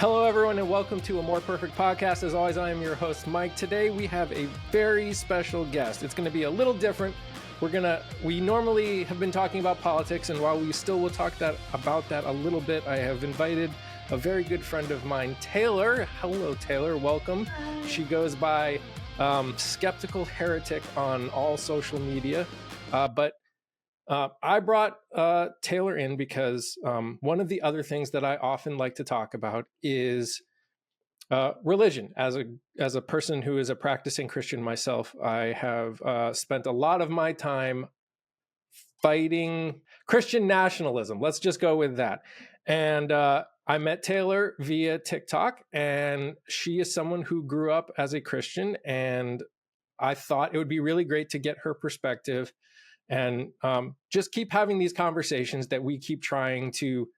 Hello, everyone, and welcome to A More Perfect Podcast. As always, I am your host, Mike. Today, we have a very special guest. It's going to be a little different. We normally have been talking about politics, and while we still will talk about that a little bit, I have invited a very good friend of mine, Taylor. Hello, Taylor. Welcome. Hi. She goes by Skeptical Heretic on all social media, but I brought Taylor in because one of the other things that I often like to talk about is religion. As a person who is a practicing Christian myself, I have spent a lot of my time fighting Christian nationalism. Let's just go with that. And I met Taylor via TikTok, and she is someone who grew up as a Christian, and I thought it would be really great to get her perspective and just keep having these conversations that we keep trying to,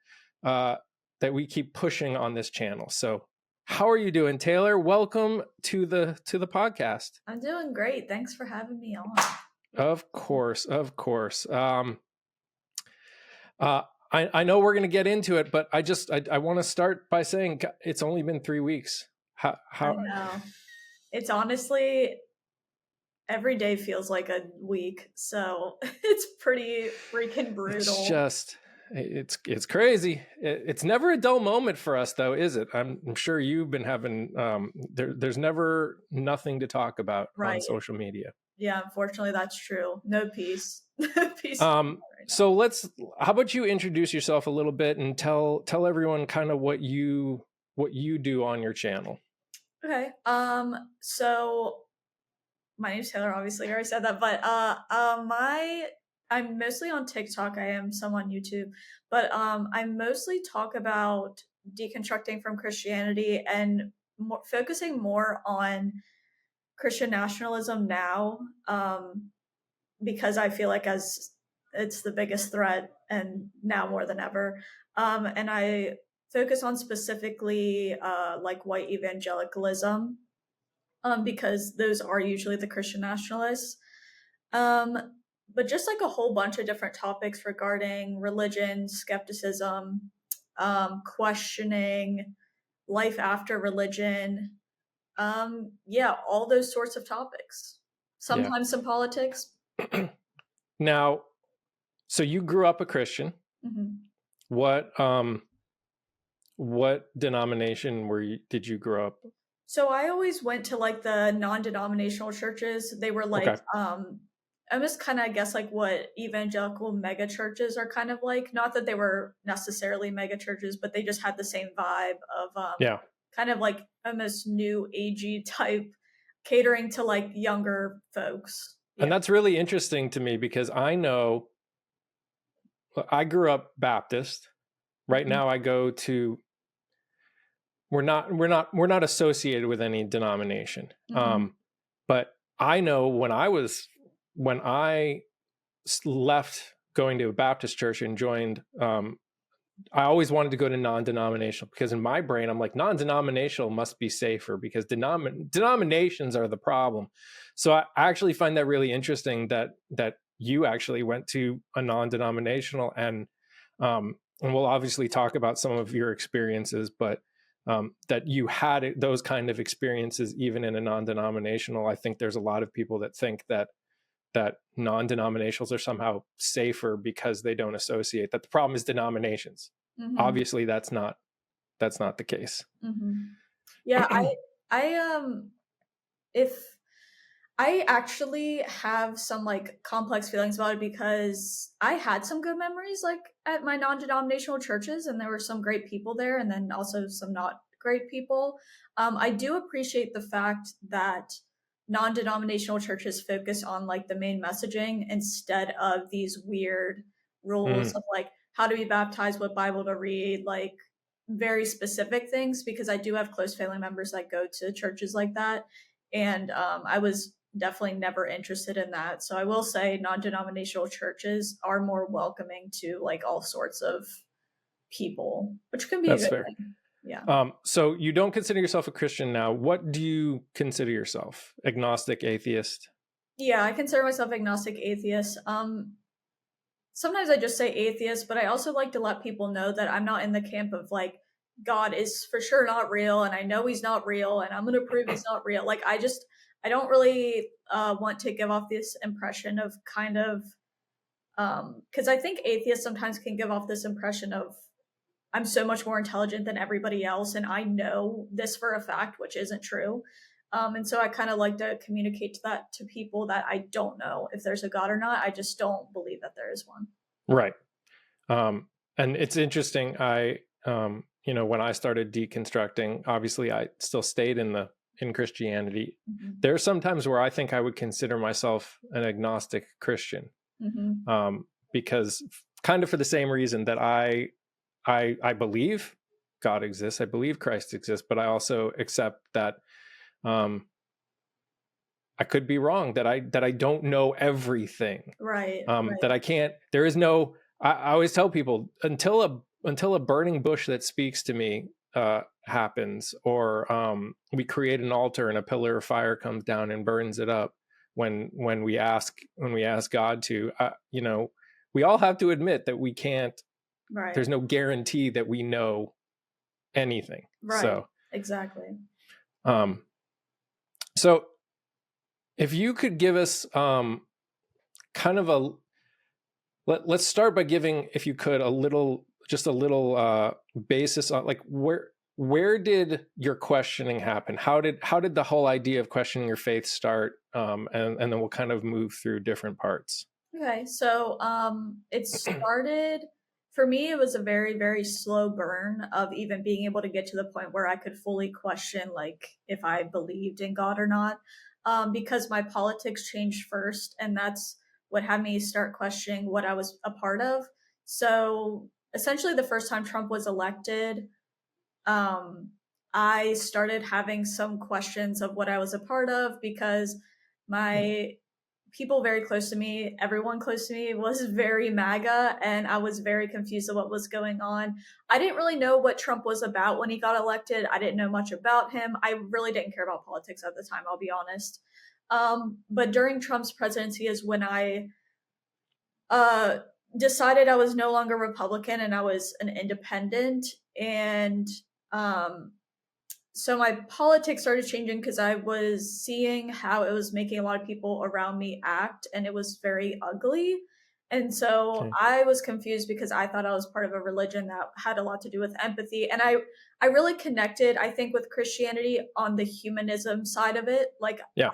that we keep pushing on this channel. So how are you doing, Taylor? Welcome to the podcast. I'm doing great. Thanks for having me on. Of course. I know we're going to get into it, but I want to start by saying it's only been 3 weeks. How? I know. It's honestly, every day feels like a week, so it's pretty freaking brutal. It's crazy. It's never a dull moment for us, though, is it? I'm sure you've been having. There's never nothing to talk about on social media. Yeah, unfortunately, that's true. No peace. Peace. So how about you introduce yourself a little bit and tell everyone kind of what you do on your channel. Okay. So my name's Taylor, obviously, I already said that, but I'm mostly on TikTok. I am some on YouTube, but I mostly talk about deconstructing from Christianity and focusing more on Christian nationalism now, because I feel like as it's the biggest threat, and now more than ever. And I focus on specifically like white evangelicalism, because those are usually the Christian nationalists. But just like a whole bunch of different topics regarding religion, skepticism, questioning life after religion. All those sorts of topics. Sometimes some politics. Now, so you grew up a Christian. Mm-hmm. What denomination did you grow up? So I always went to like the non-denominational churches. They were like, almost kind of, I guess, like what evangelical mega churches are kind of like. Not that they were necessarily mega churches, but they just had the same vibe of kind of like almost new agey type, catering to like younger folks. Yeah. And that's really interesting to me because I know I grew up Baptist. Right now I go to, we're not associated with any denomination. But I know when I left going to a Baptist church and joined, I always wanted to go to non-denominational because in my brain, I'm like, non-denominational must be safer because denominations are the problem. So I actually find that really interesting that you actually went to a non-denominational, and we'll obviously talk about some of your experiences, but that you had those kind of experiences even in a non-denominational. I think there's a lot of people that think that non-denominationals are somehow safer because they don't associate, that the problem is denominations. Mm-hmm. Obviously that's not the case. Mm-hmm. Yeah. I actually have some like complex feelings about it because I had some good memories like at my non-denominational churches, and there were some great people there, and then also some not great people. I do appreciate the fact that non-denominational churches focus on like the main messaging instead of these weird rules of like how to be baptized, what Bible to read, like very specific things, because I do have close family members that go to churches like that. And I was definitely never interested in that. So I will say non-denominational churches are more welcoming to like all sorts of people, which can be a good thing. Yeah. So you don't consider yourself a Christian now. What do you consider yourself? Agnostic, atheist? Yeah, I consider myself agnostic, atheist. Sometimes I just say atheist, but I also like to let people know that I'm not in the camp of like God is for sure not real, and I know he's not real, and I'm going to prove he's not real. Like, I don't really want to give off this impression of kind of, because I think atheists sometimes can give off this impression of, I'm so much more intelligent than everybody else, and I know this for a fact, which isn't true. And so I kind of like to communicate to people that I don't know if there's a God or not. I just don't believe that there is one. Right. And it's interesting. When I started deconstructing, obviously I still stayed in Christianity. Mm-hmm. There are some times where I think I would consider myself an agnostic Christian, Mm-hmm. because kind of for the same reason that I believe God exists, I believe Christ exists, but I also accept that I could be wrong, that I don't know everything, Right. that Right. I can't. There is no. I always tell people, until a burning bush that speaks to me happens, or we create an altar and a pillar of fire comes down and burns it up. When we ask God to, we all have to admit that we can't. Right. There's no guarantee that we know anything. Right. Exactly. Um, so if you could give us kind of let's start by giving, if you could, just a little basis on, like, where did your questioning happen? How did the whole idea of questioning your faith start? And then we'll kind of move through different parts. Okay, so it started for me. It was a very, very slow burn of even being able to get to the point where I could fully question, like, if I believed in God or not, because my politics changed first, and that's what had me start questioning what I was a part of. So essentially, the first time Trump was elected, um, I started having some questions of what I was a part of because my people very close to me, everyone close to me was very MAGA, and I was very confused of what was going on. I didn't really know what Trump was about when he got elected. I didn't know much about him. I really didn't care about politics at the time, I'll be honest. But during Trump's presidency is when I uh, decided I was no longer Republican and I was an independent. And um, so my politics started changing because I was seeing how it was making a lot of people around me act, and it was very ugly. And so Okay. I was confused because I thought I was part of a religion that had a lot to do with empathy. And I really connected, I think, with Christianity on the humanism side of it. Like, Yeah.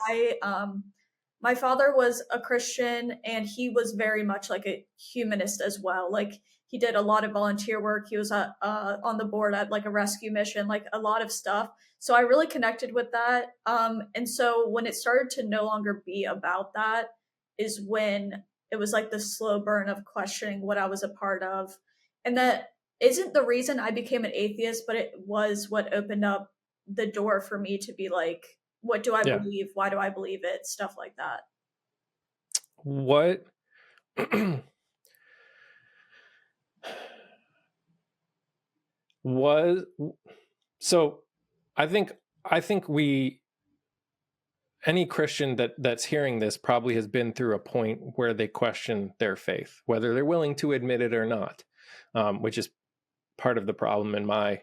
my father was a Christian, and he was very much like a humanist as well. Like, he did a lot of volunteer work. He was on the board at like a rescue mission, like a lot of stuff. So I really connected with that. And so when it started to no longer be about that, is when it was like the slow burn of questioning what I was a part of. And that isn't the reason I became an atheist, but it was what opened up the door for me to be like, what do I Yeah. believe? Why do I believe it? Stuff like that. What was so? I think we any Christian that's hearing this probably has been through a point where they question their faith, whether they're willing to admit it or not, which is part of the problem in my.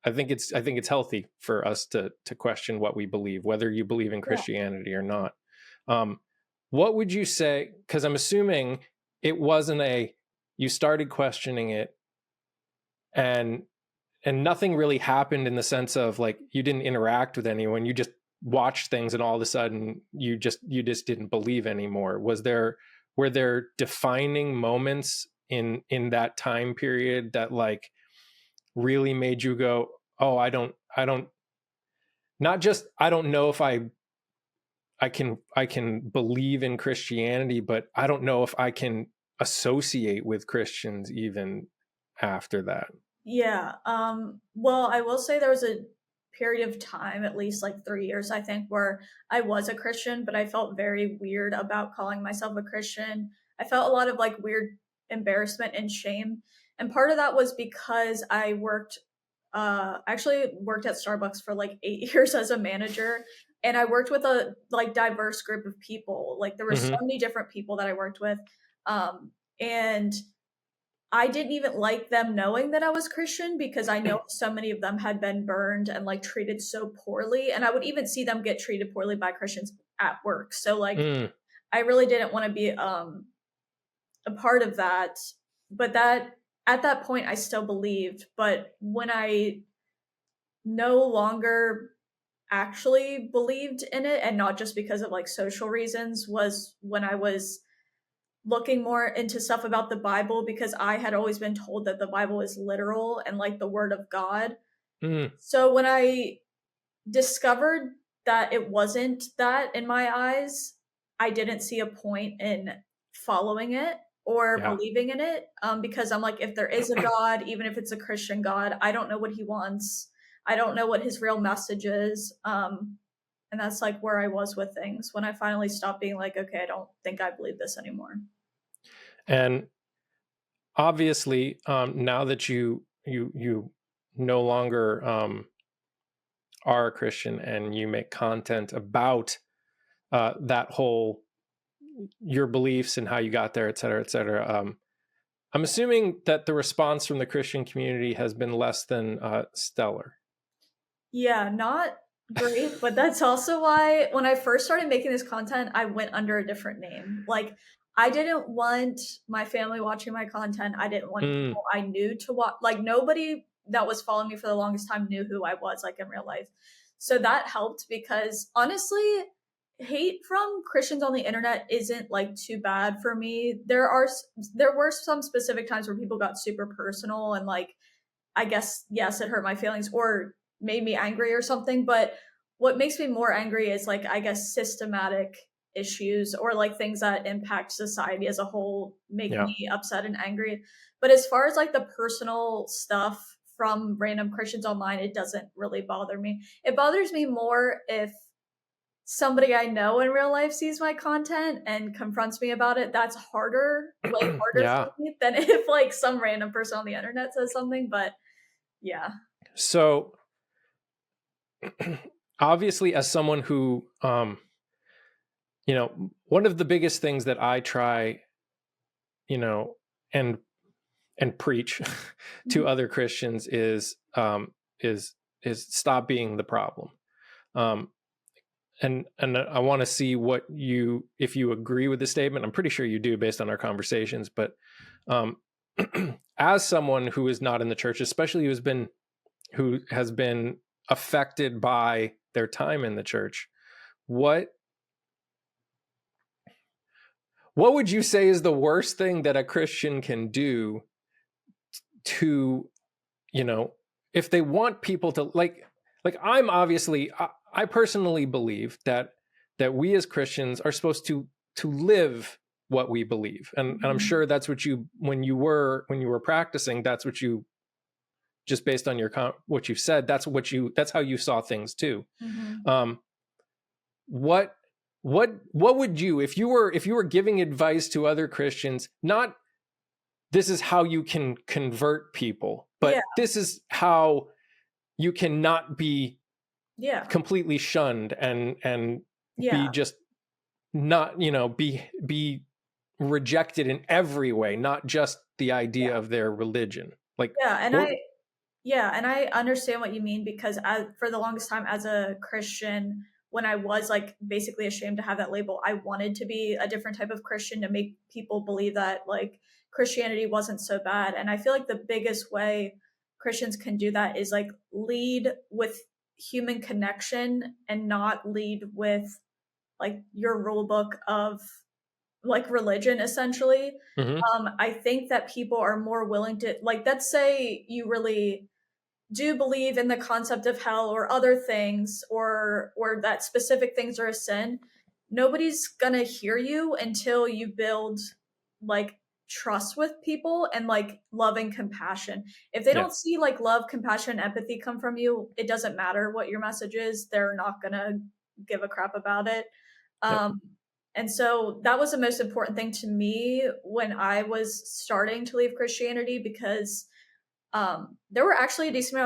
I think it's healthy for us to question what we believe, whether you believe in Yeah. Christianity or not. Um, what would you say? Because I'm assuming it wasn't you started questioning it, and nothing really happened, in the sense of, like, you didn't interact with anyone, you just watched things, and all of a sudden you just didn't believe anymore. Were there defining moments in that time period that, like, really made you go, oh, I don't not just I don't know if I can believe in Christianity, but I don't know if I can associate with Christians even after that? Yeah. Well, I will say there was a period of time, at least like 3 years, I think, where I was a Christian, but I felt very weird about calling myself a Christian. I felt a lot of like weird embarrassment and shame. And part of that was because I actually worked at Starbucks for like 8 years as a manager. And I worked with a like diverse group of people. Like, there were so Mm-hmm. many different people that I worked with. And I didn't even like them knowing that I was Christian because I know so many of them had been burned and like treated so poorly. And I would even see them get treated poorly by Christians at work. So like Mm, I really didn't want to be a part of that. But that at that point I still believed. But when I no longer actually believed in it and not just because of like social reasons was when I was looking more into stuff about the Bible because I had always been told that the Bible is literal and like the word of God. mm, So when I discovered that it wasn't that in my eyes, I didn't see a point in following it or yeah. believing in it because I'm like, if there is a God, even if it's a Christian God, I don't know what he wants. I don't know what his real message is. And that's like where I was with things when I finally stopped being like, okay, I don't think I believe this anymore. And obviously, now that you no longer are a Christian and you make content about that whole your beliefs and how you got there, et cetera, et cetera. I'm assuming that the response from the Christian community has been less than stellar. Yeah, not great, but that's also why when I first started making this content, I went under a different name. Like, I didn't want my family watching my content. I didn't want Mm, people I knew to watch. Like, nobody that was following me for the longest time knew who I was, like in real life. So that helped because honestly, hate from Christians on the internet isn't like too bad for me. There were some specific times where people got super personal and like I guess, yes, it hurt my feelings or made me angry or something. But what makes me more angry is like, I guess, systematic issues or like things that impact society as a whole make yeah. me upset and angry. But as far as like the personal stuff from random Christians online, it doesn't really bother me. It bothers me more if somebody I know in real life sees my content and confronts me about it. That's harder, way harder Yeah. for me than if like some random person on the internet says something. But yeah. So obviously, as someone who, one of the biggest things that I try, you know, and preach to Mhm. other Christians is stop being the problem. Um, and I want to see what if you agree with the statement. I'm pretty sure you do based on our conversations, but um, as someone who is not in the church, especially who has been affected by their time in the church, what would you say is the worst thing that a Christian can do to, you know, if they want people to I'm obviously I personally believe that we as Christians are supposed to live what we believe, and I'm Mhm. sure that's what you when you were practicing, that's what you just based on what you've said, that's how you saw things too. Mhm. Um, what would you, if you were giving advice to other Christians, not this is how you can convert people, Yeah, but this is how you cannot be yeah, completely shunned and yeah, be just not, be rejected in every way, not just the idea yeah, of their religion. Like yeah, and what? I understand what you mean because for the longest time as a Christian, when I was like basically ashamed to have that label, I wanted to be a different type of Christian to make people believe that like Christianity wasn't so bad. And I feel like the biggest way Christians can do that is like lead with human connection and not lead with like your rule book of like religion essentially. Mm-hmm. I think that people are more willing to like let's say you really do believe in the concept of hell or other things or that specific things are a sin. Nobody's gonna hear you until you build like trust with people and like love and compassion. If they Yeah. don't see like love, compassion, empathy come from you, it doesn't matter what your message is, they're not gonna give a crap about it. Yep. um and so that was the most important thing to me when I was starting to leave Christianity because there were actually a decent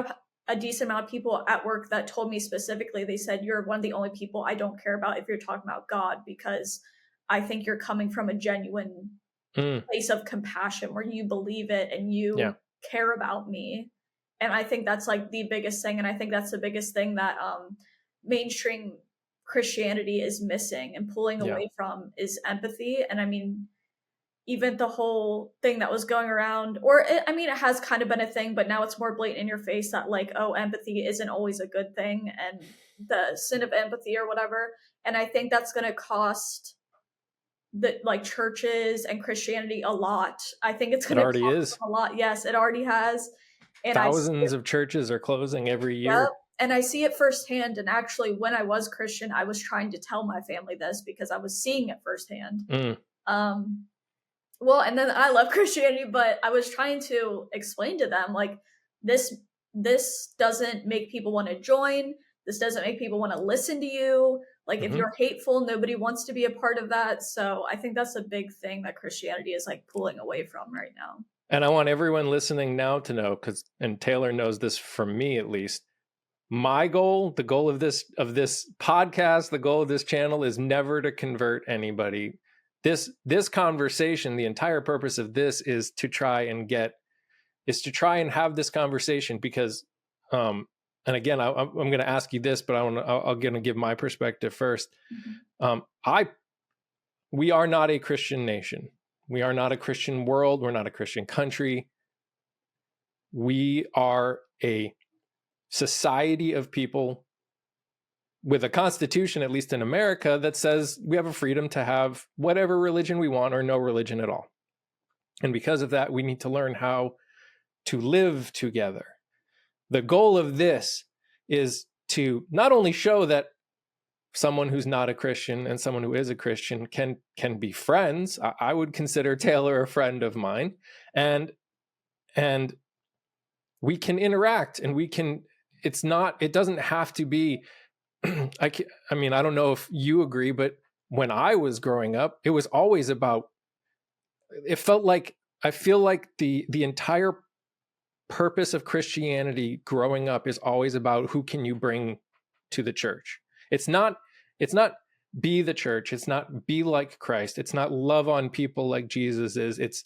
amount of people at work that told me specifically. They said you're one of the only people I don't care about if you're talking about God because I think you're coming from a genuine place of compassion where you believe it and Yeah. you care about me. And I think that's like the biggest thing. And I think that's the biggest thing that mainstream Christianity is missing and pulling Yeah. away from is empathy. And I mean, even the whole thing that was going around, or I mean, it has kind of been a thing, but now it's more blatant in your face that like, oh, empathy isn't always a good thing, and the sin of empathy or whatever. And I think that's going to cost the like churches and Christianity a lot. I think it's It going to already cost is. them a lot. Yes, it already has, and I see Thousands of churches are closing every Yep. year. And I see it firsthand. And actually, when I was Christian, I was trying to tell my family this because I was seeing it firsthand. Mm. Um, well, and then I love Christianity, but I was trying to explain to them like this this doesn't make people want to join. This doesn't make people want to listen to you. Like if Hmm. you're hateful, nobody wants to be a part of that. So I think that's a big thing that Christianity is like pulling away from right now. And I want everyone listening now to know, and Taylor knows this from me at least, my goal, the goal of this podcast, the goal of this channel is never to convert anybody. This conversation, the entire purpose of this is to try and have this conversation because, and again, I'm going to ask you this, but I'm going to give my perspective first. Mm-hmm. We are not a Christian nation. We are not a Christian world. We're not a Christian country. We are a society of people with a constitution, at least in America, that says we have a freedom to have whatever religion we want or no religion at all. And because of that, we need to learn how to live together. The goal of this is to not only show that someone who's not a Christian and someone who is a Christian can be friends. I would consider Taylor a friend of mine, and we can interact, and we can. It doesn't have to be. I mean, I don't know if you agree, but when I was growing up, it was always about. It felt like I feel like the entire purpose of Christianity growing up is always about who can you bring to the church. It's not be the church. It's not be like Christ. It's not love on people like Jesus is. It's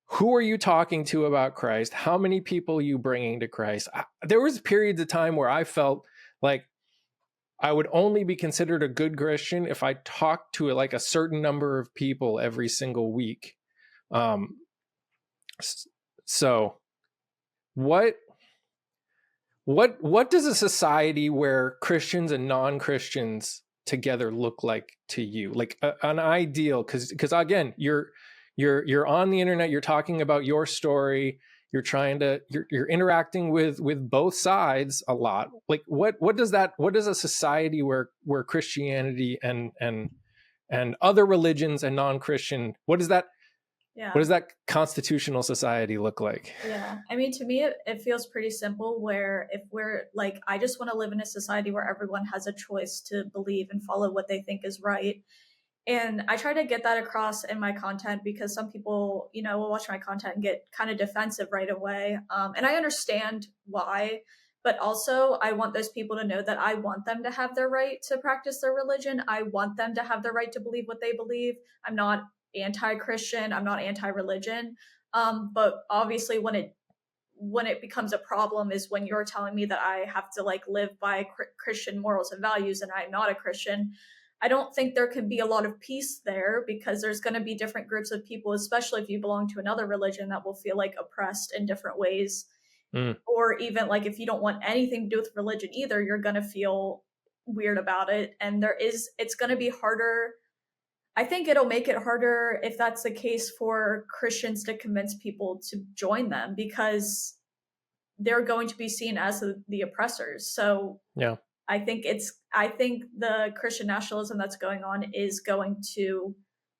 who are you talking to about Christ? How many people are you bringing to Christ? There was periods of time where I felt like I would only be considered a good Christian if I talked to like a certain number of people every single week. So what does a society where Christians and non-Christians together look like to you? Like an ideal, because again, you're on the internet, you're talking about your story, you're interacting with both sides a lot. Like what does a society where Christianity and other religions and non-Christian, what does that constitutional society look like? Yeah. I mean, to me, it feels pretty simple where if we're like, I just want to live in a society where everyone has a choice to believe and follow what they think is right. And I try to get that across in my content because some people, will watch my content and get kind of defensive right away. And I understand why. But also, I want those people to know that I want them to have their right to practice their religion. I want them to have the right to believe what they believe. I'm not anti-Christian. I'm not anti-religion. But obviously, when it becomes a problem is when you're telling me that I have to like live by Christian morals and values, and I'm not a Christian. I don't think there can be a lot of peace there because there's going to be different groups of people, especially if you belong to another religion, that will feel like oppressed in different ways. Mm. Or even like if you don't want anything to do with religion either, you're going to feel weird about it. And it's going to be harder. I think it'll make it harder if that's the case for Christians to convince people to join them because they're going to be seen as the oppressors. So Yeah. I think the Christian nationalism that's going on is going to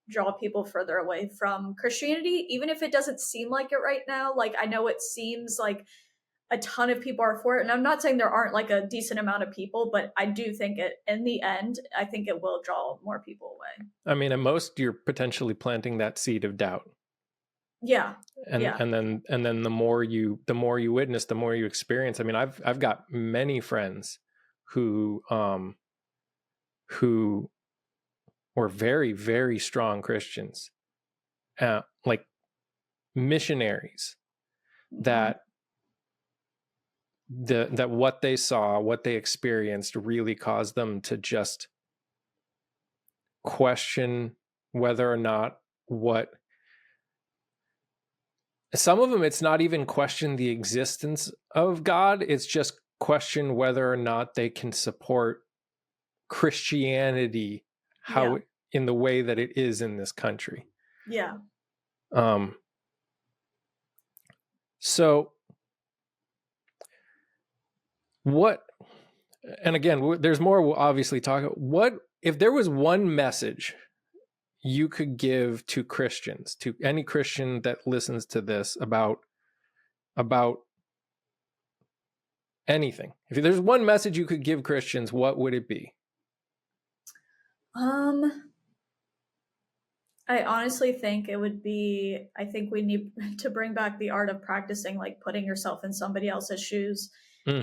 draw people further away from Christianity, even if it doesn't seem like it right now. Like I know it seems like a ton of people are for it, and I'm not saying there aren't like a decent amount of people, but I do think it in the end, I think it will draw more people away. I mean, at most you're potentially planting that seed of doubt. Yeah. And yeah. and then the more you witness, the more you experience. I mean, I've got many friends who were very, very strong Christians, like missionaries Mhm. that that what they saw, what they experienced really caused them to just question whether or not what some of them, it's not even question the existence of God, it's just question whether or not they can support Christianity Yeah. how in the way that it is in this country. Yeah. um so what, and again, there's more we'll obviously talk about. What if there was one message you could give to Christians, to any Christian that listens to this, about anything? If there's one message you could give Christians, what would it be? Um, I honestly think it would be, I think we need to bring back the art of practicing, like putting yourself in somebody else's shoes. Mm,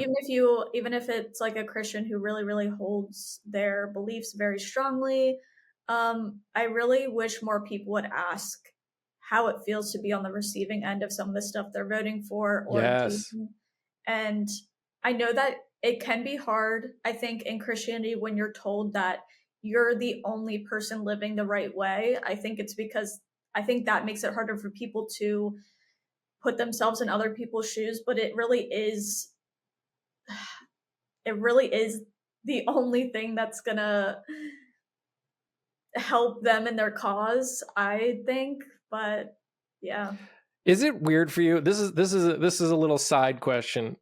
Even if it's like a Christian who really, really holds their beliefs very strongly, I really wish more people would ask how it feels to be on the receiving end of some of the stuff they're voting for or yes. doing. And I know that it can be hard, I think, in Christianity when you're told that you're the only person living the right way. I think it's because I think that makes it harder for people to put themselves in other people's shoes, but it really is the only thing that's gonna help them in their cause, I think. But yeah. Is it weird for you? This is a little side question.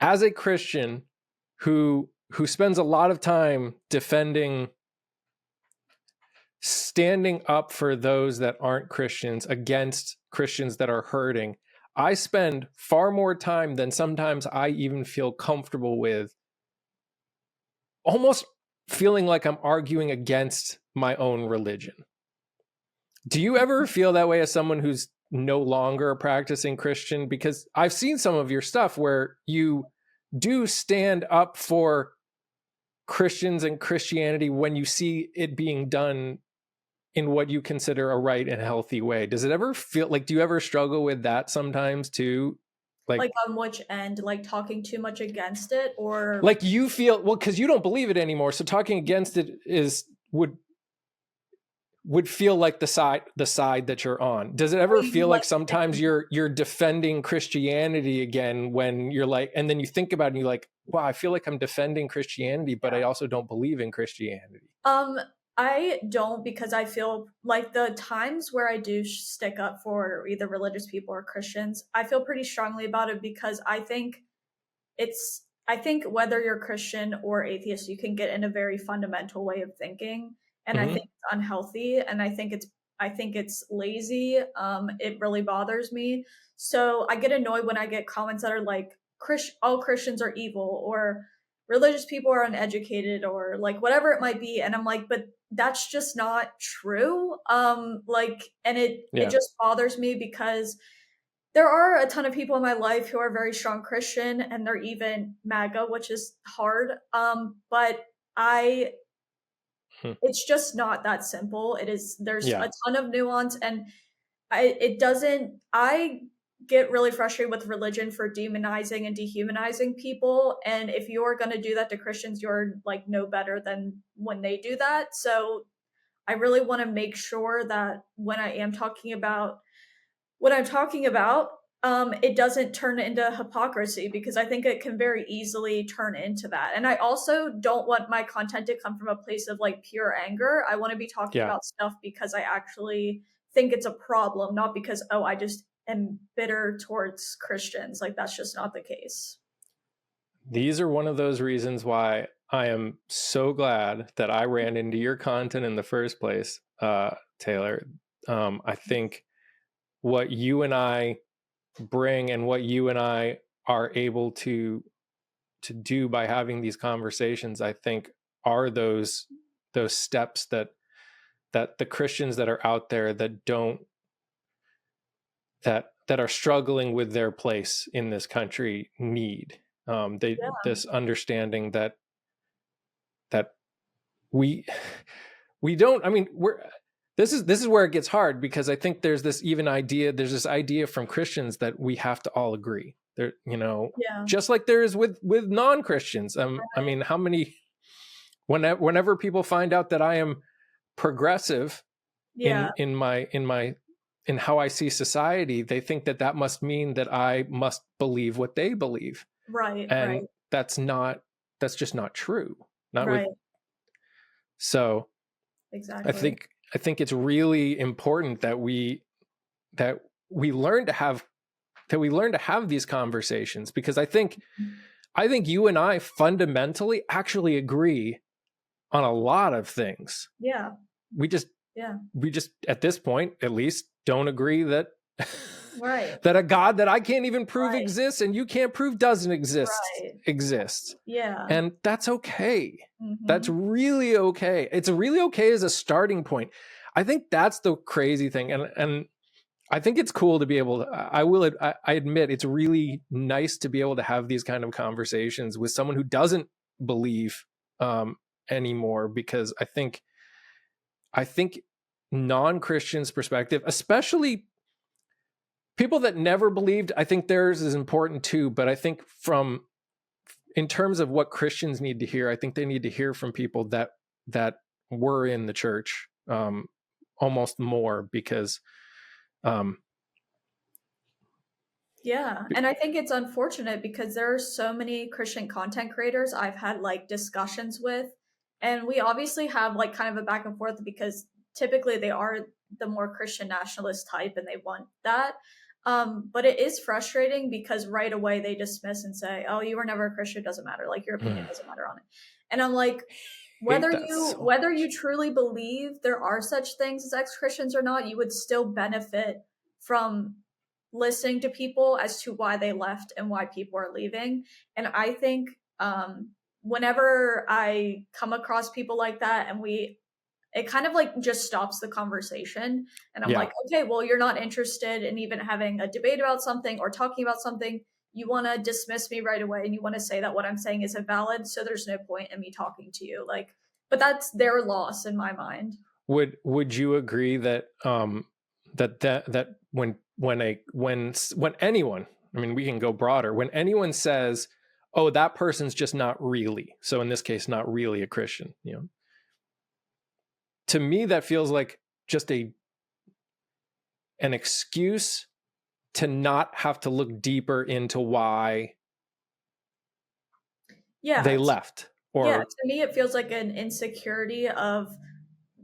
As a Christian who spends a lot of time defending, standing up for those that aren't Christians against Christians that are hurting, I spend far more time than sometimes I even feel comfortable with, almost feeling like I'm arguing against my own religion. Do you ever feel that way as someone who's no longer a practicing Christian? Because I've seen some of your stuff where you do stand up for Christians and Christianity when you see it being done in what you consider a right and healthy way. Does it ever feel like, do you ever struggle with that sometimes too? Like, Like on which end? Like talking too much against it or like you feel, well, because you don't believe it anymore. So talking against it is would feel like the side that you're on. Does it ever feel like like sometimes you're defending Christianity again when you're like, and then you think about it and you're like, wow, I feel like I'm defending Christianity, but I also don't believe in Christianity. Um, I don't because I feel like the times where I do stick up for either religious people or Christians, I feel pretty strongly about it because I think whether you're Christian or atheist, you can get in a very fundamental way of thinking, and I think Mm-hmm. it's unhealthy, and I think it's lazy. It really bothers me. So I get annoyed when I get comments that are like, all Christians are evil," or "religious people are uneducated," or like whatever it might be, and I'm like, but that's just not true. And it Yeah. just bothers me because there are a ton of people in my life who are very strong Christian and they're even MAGA, which is hard. But I Hmm. it's just not that simple. There's Yeah. a ton of nuance and it doesn't I get really frustrated with religion for demonizing and dehumanizing people. And if you're gonna do that to Christians, you're like no better than when they do that. So I really want to make sure that when I am talking about what I'm talking about, it doesn't turn into hypocrisy because I think it can very easily turn into that. And I also don't want my content to come from a place of like pure anger. I want to be talking Yeah. about stuff because I actually think it's a problem, not because, oh, I just am bitter towards Christians. Like, that's just not the case. These are one of those reasons why I am so glad that I ran into your content in the first place, Taylor. I think what you and I bring and what you and I are able to do by having these conversations, I think, are those steps that the Christians that are out there that don't that are struggling with their place in this country need. Yeah. This understanding that we we don't. I mean, this is where it gets hard, because I think there's this idea from Christians that we have to all agree. There, Yeah. just like there is with non-Christians. I Right. mean, how many whenever people find out that I am progressive Yeah. in how I see society, they think that must mean that I must believe what they believe. Right. Right. And that's just not true. Not with Right. So Exactly. I think it's really important that we learn to have these conversations, because I think you and I fundamentally actually agree on a lot of things. Yeah. We just at this point at least don't agree that Right. that a God that I can't even prove Right. exists and you can't prove doesn't exist Right. exists. Yeah. And that's okay. Mhm. That's really okay. It's really okay as a starting point. I think that's the crazy thing. And I think it's cool to be able to, I admit it's really nice to be able to have these kind of conversations with someone who doesn't believe anymore, because I think non-Christians' perspective, especially people that never believed, I think theirs is important too. But I think in terms of what Christians need to hear, I think they need to hear from people that were in the church almost more, because yeah. And I think it's unfortunate because there are so many Christian content creators I've had like discussions with. And we obviously have like kind of a back and forth because typically they are the more Christian nationalist type and they want that. But it is frustrating because right away they dismiss and say, "Oh, you were never a Christian, doesn't matter. Like your opinion doesn't matter on it." And I'm like, hate that so whether much. you truly believe there are such things as ex-Christians or not, you would still benefit from listening to people as to why they left and why people are leaving. And I think whenever I come across people like that and it kind of like just stops the conversation. And I'm Yeah. like, okay, well, you're not interested in even having a debate about something or talking about something. You want to dismiss me right away and you want to say that what I'm saying isn't valid. So there's no point in me talking to you. Like, but that's their loss in my mind. Would you agree that that when anyone, I mean, we can go broader, when anyone says, "Oh, that person's just not really," so in this case, not really a Christian, to me that feels like just an excuse to not have to look deeper into why they Yeah. left. Yeah. Or To me, it feels like an insecurity of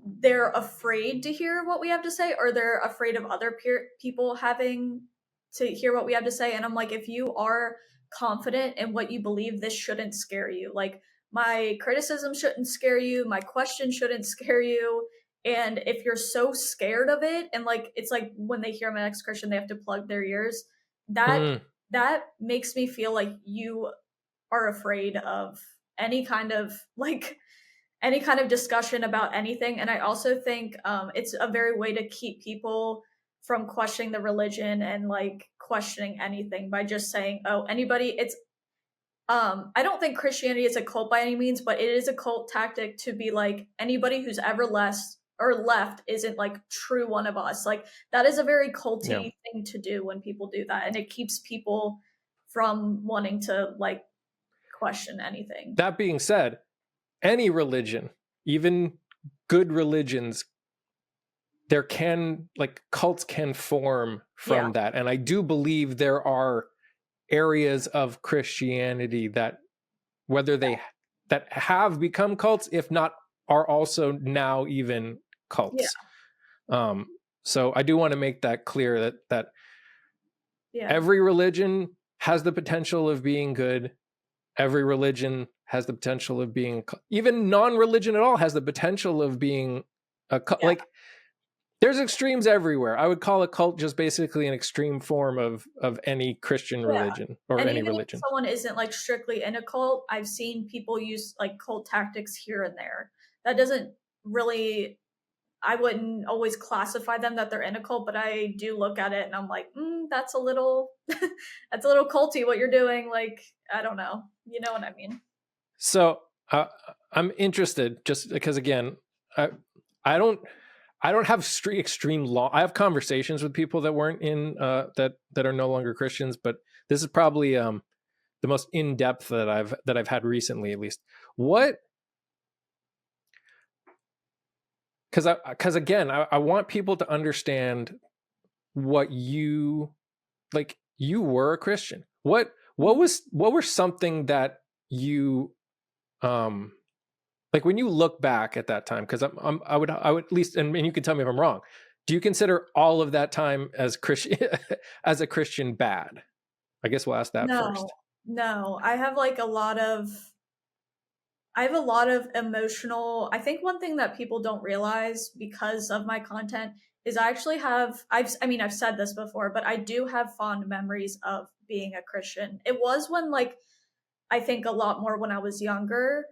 they're afraid to hear what we have to say or they're afraid of other people having to hear what we have to say. And I'm like, if you are confident in what you believe, this shouldn't scare you. Like, my criticism shouldn't scare you, my question shouldn't scare you. And if you're so scared of it, and like it's like when they hear I'm an ex-Christian, they have to plug their ears. that that makes me feel like you are afraid of any kind of like any kind of discussion about anything. And I also think it's a very way to keep people from questioning the religion and like questioning anything by just saying, "Oh, anybody." It's I don't think Christianity is a cult by any means, but it is a cult tactic to be like anybody who's ever left isn't like true one of us. Like that is a very culty thing to do when people do that, and it keeps people from wanting to like question anything. That being said, any religion, even good religions, cults can form from that. And I do believe there are areas of Christianity that that have become cults, if not are also now even cults. So I do want to make that clear that every religion has the potential of being good. Every religion has the potential of being, even non-religion at all has the potential of being a cult. Like there's extremes everywhere. I would call a cult just basically an extreme form of any Christian religion or and any even religion. if someone isn't like strictly in a cult, I've seen people use like cult tactics here and there. That doesn't really, I wouldn't always classify them that they're in a cult, but I do look at it and I'm like, that's a little, that's a little culty what you're doing. Like, I don't know. You know what I mean? So I'm interested just because, again, I I don't have extreme law. I have conversations with people that weren't in that are no longer Christians, but this is probably the most in depth that I've had recently, at least. What? Because again, I want people to understand what you like. You were a Christian. What were something that you like when you look back at that time? Because I would at least, and you can tell me if I'm wrong. Do you consider all of that time as Christian as a Christian bad? I guess we'll ask that No, first. no. I have a lot of emotional. I think one thing that people don't realize because of my content is I actually have I mean I've said this before, but I do have fond memories of being a Christian. It was when like I think a lot more when I was younger.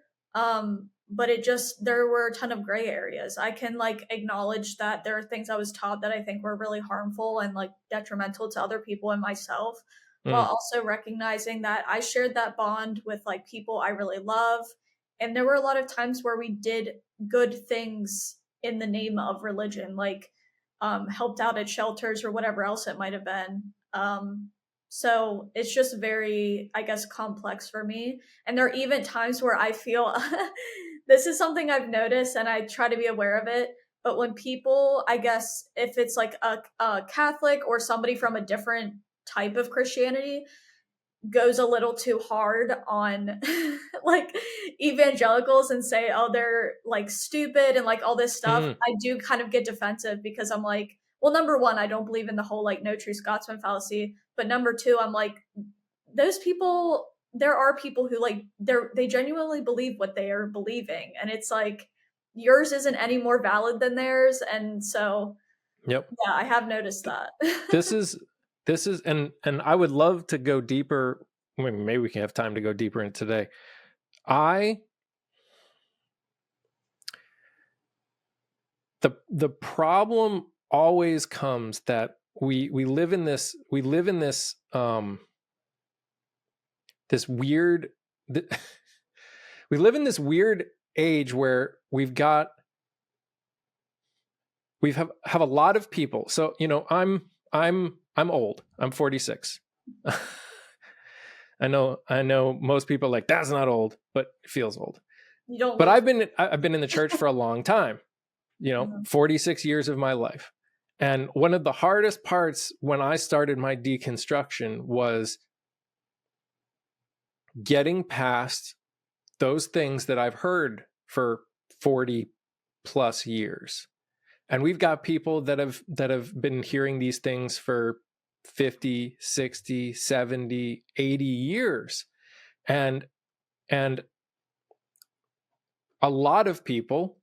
But it just there were a ton of gray areas. I can like acknowledge that there are things I was taught that I think were really harmful and like detrimental to other people and myself, while Mm, also recognizing that I shared that bond with like people I really love. And there were a lot of times where we did good things in the name of religion, like helped out at shelters or whatever else it might have been. So it's just very, I guess, complex for me. And there are even times where I feel this is something I've noticed and I try to be aware of it. But when people, I guess, if it's like a Catholic or somebody from a different type of Christianity, goes a little too hard on like evangelicals and say, oh, they're like stupid and like all this stuff, mm, I do kind of get defensive because I'm like, well, number one, I don't believe in the whole like no true Scotsman fallacy. But number two, I'm like, those people, there are people who like they genuinely believe what they are believing. And it's like yours isn't any more valid than theirs. And so yep. yeah, I have noticed that. This is and I would love to go deeper. Maybe we can have time to go deeper in today. I the problem always comes that we live in this this weird we live in this weird age where have a lot of people. So I'm old. I'm 46. I know most people are like, that's not old, but it feels old. You don't But look. I've been in the church for a long time, Mhm. 46 years of my life. And one of the hardest parts when I started my deconstruction was getting past those things that I've heard for 40 plus years. And we've got people that have been hearing these things for 50, 60, 70, 80 years. And and a lot of people,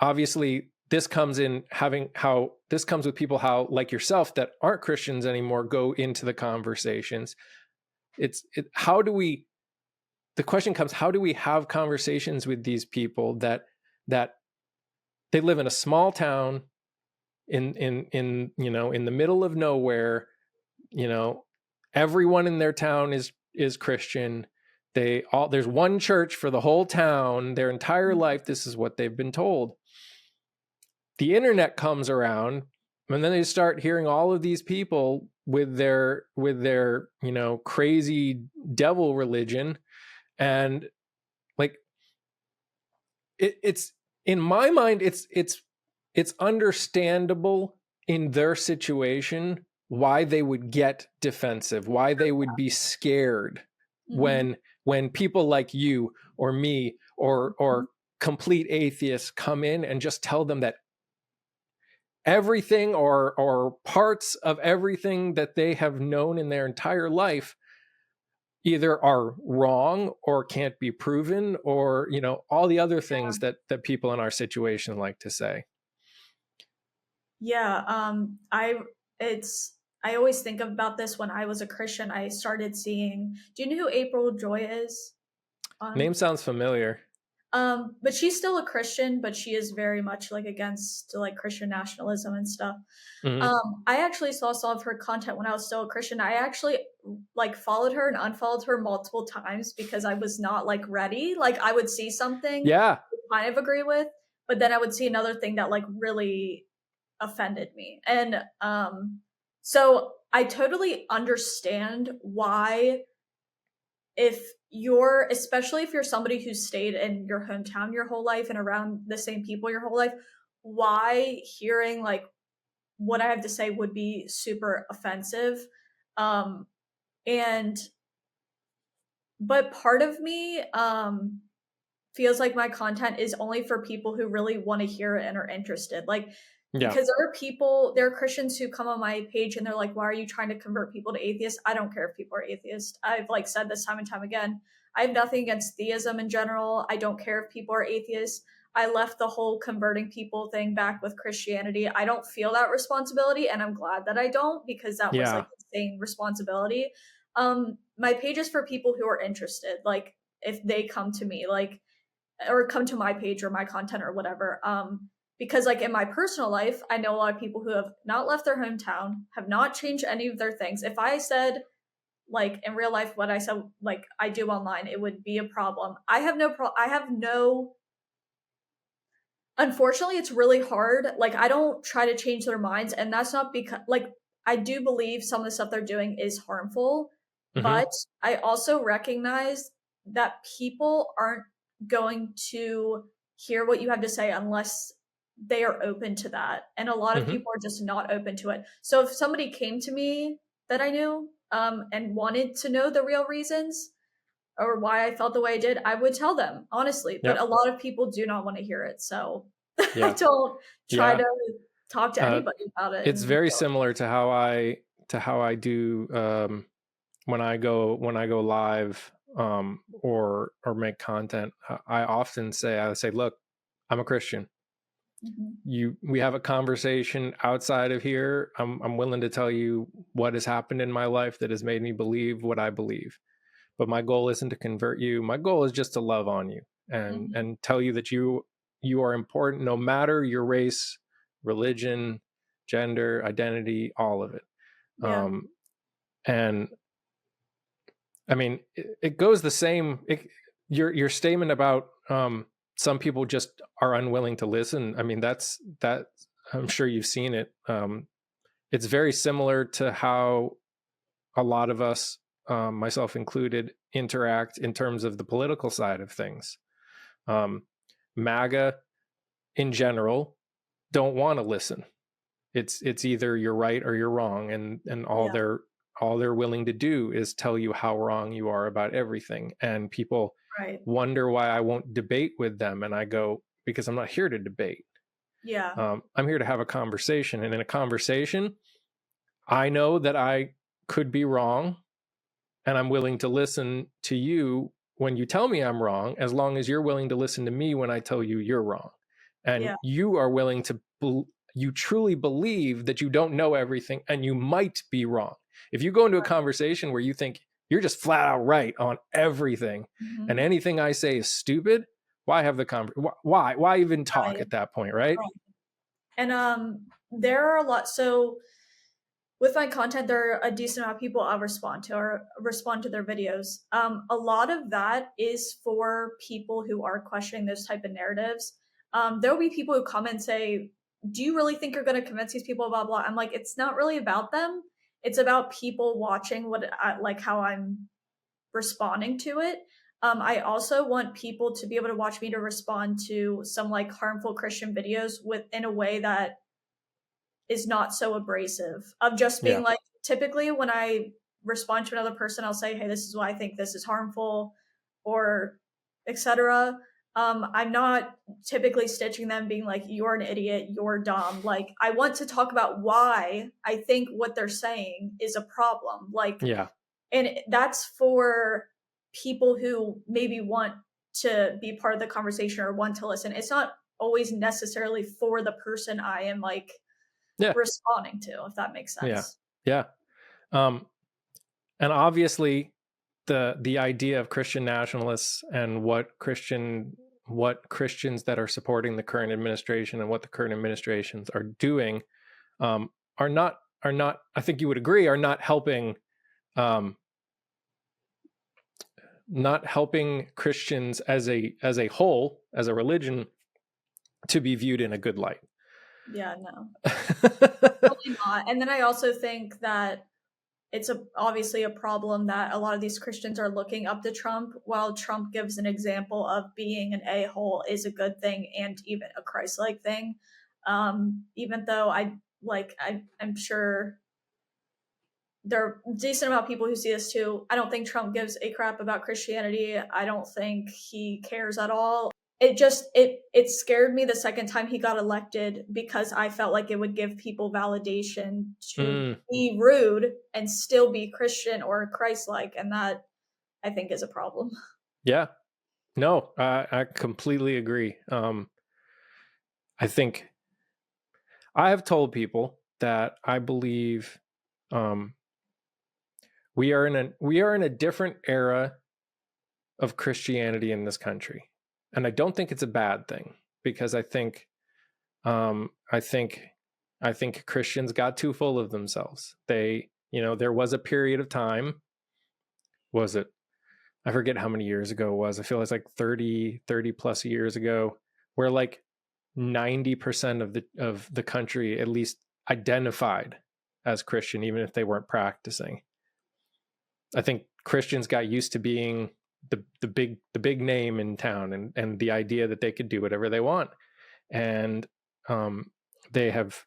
obviously this comes with people how like yourself that aren't Christians anymore go into the conversations. How do we the question comes, how do we have conversations with these people that they live in a small town in the middle of nowhere, everyone in their town is Christian. There's one church for the whole town. Their entire life, this is what they've been told. The internet comes around, and then they start hearing all of these people with their crazy devil religion, and like it's in my mind, it's understandable in their situation why they would get defensive, why they would be scared Mhm. when people like you or me or complete atheists come in and just tell them that everything or parts of everything that they have known in their entire life either are wrong or can't be proven, or all the other things that people in our situation like to say. Yeah, it's I always think about this when I was a Christian. I started seeing. Do you know who April Joy is? Name On sounds familiar. but she's still a Christian, but she is very much like against like Christian nationalism and stuff. Mm-hmm. I actually saw some of her content when I was still a Christian. I actually like followed her and unfollowed her multiple times because I was not like ready. Like I would see something Yeah. I kind of agree with, but then I would see another thing that like really offended me. And so I totally understand why, if you're, especially if you're somebody who's stayed in your hometown your whole life and around the same people your whole life, why hearing like what I have to say would be super offensive. Um and but part of me feels like my content is only for people who really want to hear it and are interested. Like, Yeah. because there are Christians who come on my page and they're like, why are you trying to convert people to atheists? I don't care if people are atheists. I've like said this time and time again. I have nothing against theism in general. I don't care if people are atheists. I left the whole converting people thing back with Christianity. I don't feel that responsibility, and I'm glad that I don't, because that was Yeah. like insane responsibility. My page is for people who are interested. Like, if they come to me, like, or come to my page or my content or whatever. Because like in my personal life, I know a lot of people who have not left their hometown, have not changed any of their things. If I said like in real life what I said like I do online, it would be a problem. I have no, unfortunately it's really hard. Like, I don't try to change their minds, and that's not because like, I do believe some of the stuff they're doing is harmful, Hmm. but I also recognize that people aren't going to hear what you have to say unless they are open to that, and a lot of Hmm. people are just not open to it. So if somebody came to me that I knew and wanted to know the real reasons or why I felt the way I did, I would tell them honestly. But Yep. a lot of people do not want to hear it, so I Yeah. don't try Yeah. to talk to Uh, anybody about it. it's And very similar to how I do when I go live or make content. I often say, look, I'm a Christian. Mhm. We have a conversation outside of here. I'm willing to tell you what has happened in my life that has made me believe what I believe. But my goal isn't to convert you. My goal is just to love on you Mhm. and tell you that you are important, no matter your race, religion, gender, identity, all of it. Yeah. Um, and I mean, it goes the same. Your statement about some people just are unwilling to listen. I mean, that. I'm sure you've seen it. It's very similar to how a lot of us, myself included, interact in terms of the political side of things. Um, MAGA in general don't want to listen. It's either you're right or you're wrong, and Yeah. all they're willing to do is tell you how wrong you are about everything. And people Right. wonder why I won't debate with them, and I go, because I'm not here to debate. Yeah. I'm here to have a conversation, and in a conversation, I know that I could be wrong, and I'm willing to listen to you when you tell me I'm wrong, as long as you're willing to listen to me when I tell you you're wrong. And Yeah. you are willing to, you truly believe that you don't know everything and you might be wrong. If you go into a conversation where you think you're just flat out right on everything and Mhm. anything I say is stupid, why have the why even talk Right. at that point, right? Right. And there are a lot. So with my content, there are a decent amount of people I'll respond to or respond to their videos. A lot of that is for people who are questioning those type of narratives. There will be people who come and say, "Do you really think you're going to convince these people?" Blah blah. I'm like, it's not really about them. It's about people watching like how I'm responding to it. I also want people to be able to watch me to respond to some like harmful Christian videos with in a way that is not so abrasive, of just being Yeah. like, typically when I respond to another person, I'll say, hey, this is why I think this is harmful, or etc. I'm not typically stitching them being like, you're an idiot, you're dumb. Like, I want to talk about why I think what they're saying is a problem. Like, Yeah. and that's for people who maybe want to be part of the conversation or want to listen. It's not always necessarily for the person I am like Yeah. responding to, if that makes Yeah. sense. Yeah. Um, and obviously the idea of Christian nationalists and what Christians that are supporting the current administration and what the current administrations are doing, um, are not, I think you would agree, are um, not helping Christians as a whole, as a religion, to be viewed in a good light. Yeah, no, probably not. And then I also think that it's obviously a problem that a lot of these Christians are looking up to Trump, while Trump gives an example of being an a-hole is a good thing and even a Christ-like thing. Even though I'm sure there are a decent amount of people who see this too. I don't think Trump gives a crap about Christianity. I don't think he cares at all. It scared me the second time he got elected because I felt like it would give people validation to be rude and still be Christian or Christ-like, and that I think is a problem. Yeah. No, I completely agree. I think I have told people that I believe we are in a different era of Christianity in this country, and I don't think it's a bad thing, because I think Christians got too full of themselves. There was a period of time. Was it? I forget how many years ago it was. I feel it's like 30 plus years ago, where like 90% of the country at least identified as Christian, even if they weren't practicing. I think Christians got used to being the big name in town, and the idea that they could do whatever they want. And they have,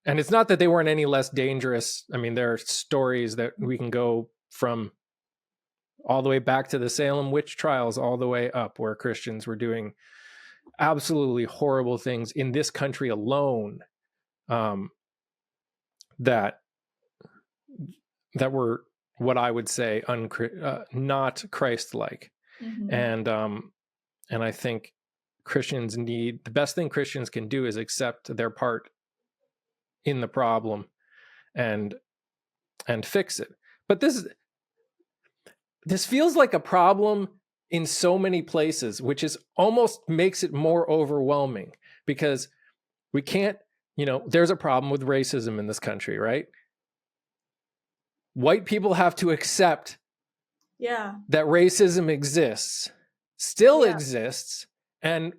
and it's not that they weren't any less dangerous. I mean, there are stories that we can go from all the way back to the Salem witch trials, all the way up, where Christians were doing absolutely horrible things in this country alone, that were what I would say not Christ-like. And I think Christians the best thing Christians can do is accept their part in the problem and fix it. But this feels like a problem in so many places, which is almost makes it more overwhelming, because we can't, there's a problem with racism in this country, right? White people have to accept that racism still exists. And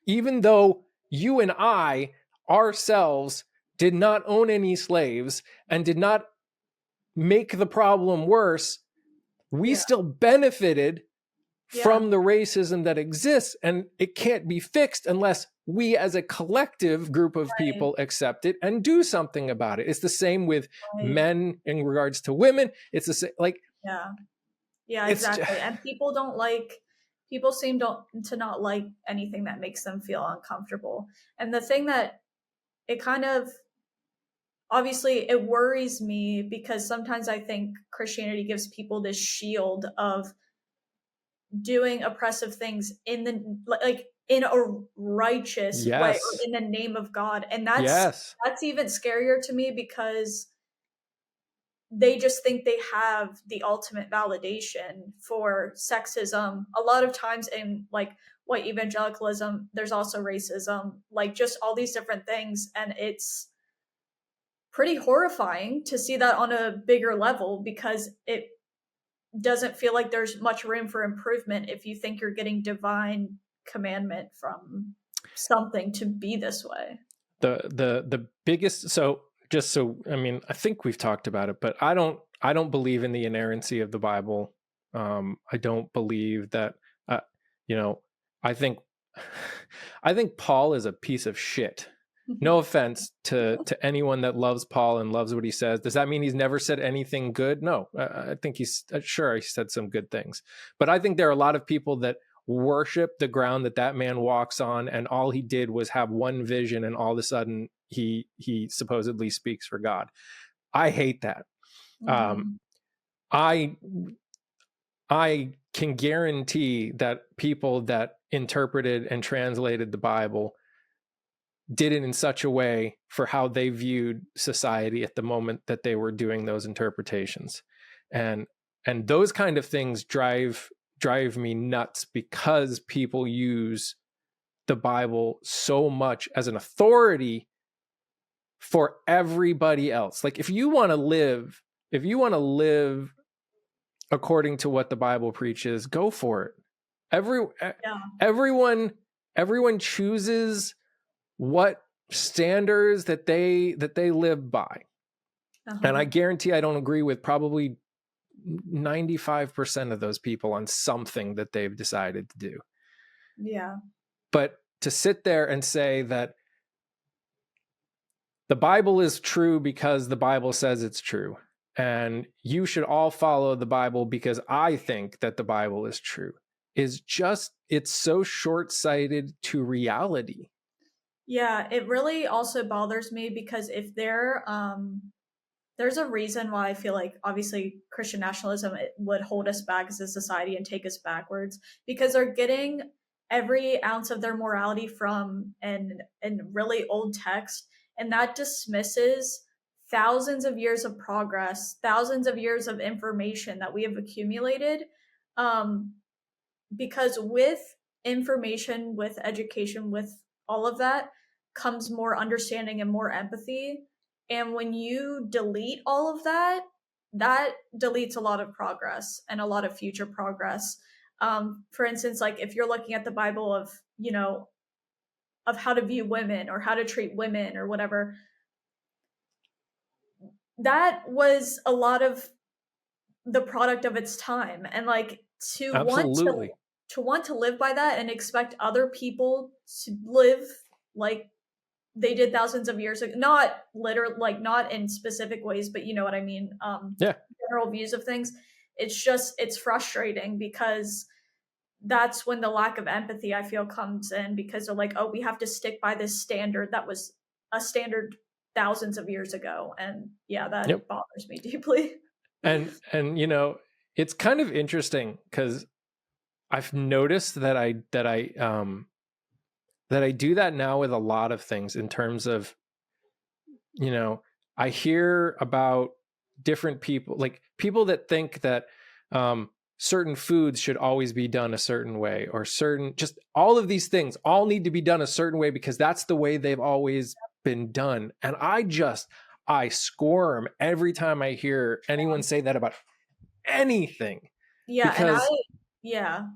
even though you and I ourselves did not own any slaves and did not make the problem worse, we still benefited from the racism that exists, and it can't be fixed unless we as a collective group of people accept it and do something about it. It's the same with men in regards to women. It's the same, exactly. And people seem to not like anything that makes them feel uncomfortable. And the thing that it kind of, obviously it worries me, because sometimes I think Christianity gives people this shield of doing oppressive things in a righteous way, or in the name of God. And that's even scarier to me, because they just think they have the ultimate validation for sexism. A lot of times in like white evangelicalism, there's also racism, like just all these different things. And it's pretty horrifying to see that on a bigger level, because it doesn't feel like there's much room for improvement if you think you're getting divine commandment from something to be this way. The biggest, I mean, I think we've talked about it, but I don't believe in the inerrancy of the Bible. I don't believe that, I think Paul is a piece of shit. No offense to anyone that loves Paul and loves what he says. Does that mean he's never said anything good? No, I think he said some good things. But I think there are a lot of people that worship the ground that man walks on, and all he did was have one vision, and all of a sudden he supposedly speaks for God. I hate that. I can guarantee that people that interpreted and translated the Bible did it in such a way for how they viewed society at the moment that they were doing those interpretations. And those kind of things drive me nuts, because people use the Bible so much as an authority for everybody else. Like, if you want to live according to what the Bible preaches, go for it. Everyone everyone chooses what standards that they live by. And I guarantee I don't agree with probably 95% of those people on something that they've decided to do. Yeah. But to sit there and say that the Bible is true because the Bible says it's true, and you should all follow the Bible because I think that the Bible is true, is just, it's so short-sighted to reality. Yeah, it really also bothers me because if there's a reason why I feel like obviously Christian nationalism it would hold us back as a society and take us backwards because they're getting every ounce of their morality from an really old text, and that dismisses thousands of years of progress, thousands of years of information that we have accumulated. Um, because with information, with education, with all of that comes more understanding and more empathy. And when you delete all of that, that deletes a lot of progress and a lot of future progress. For instance, like if you're looking at the Bible of, of how to view women or how to treat women or whatever, that was a lot of the product of its time. And like to want to Absolutely. to want to live by that and expect other people to live like they did thousands of years ago, not literally, like not in specific ways, but you know what I mean. Yeah. General views of things. It's frustrating because that's when the lack of empathy I feel comes in because they're like, oh, we have to stick by this standard that was a standard thousands of years ago, and yeah, Yep. that bothers me deeply. And it's kind of interesting because I've noticed that I do that now with a lot of things in terms of, I hear about different people, like people that think that certain foods should always be done a certain way, or just all of these things all need to be done a certain way because that's the way they've always been done. And I squirm every time I hear anyone say that about anything. Yeah, and Because yeah,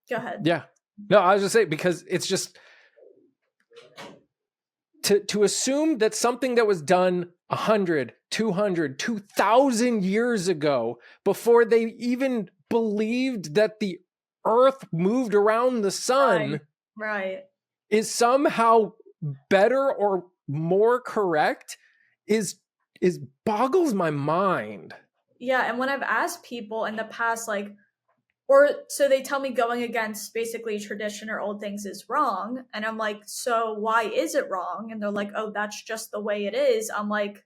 go ahead. yeah, no, I was just saying, because it's just to assume that something that was done 100, 200, 2,000 years ago, before they even believed that the earth moved around the sun, Right. is somehow better or more correct, is boggles my mind. Yeah, and when I've asked people in the past, like, or so they tell me going against basically tradition or old things is wrong, and I'm like, so why is it wrong? And they're like, oh, that's just the way it is. I'm like,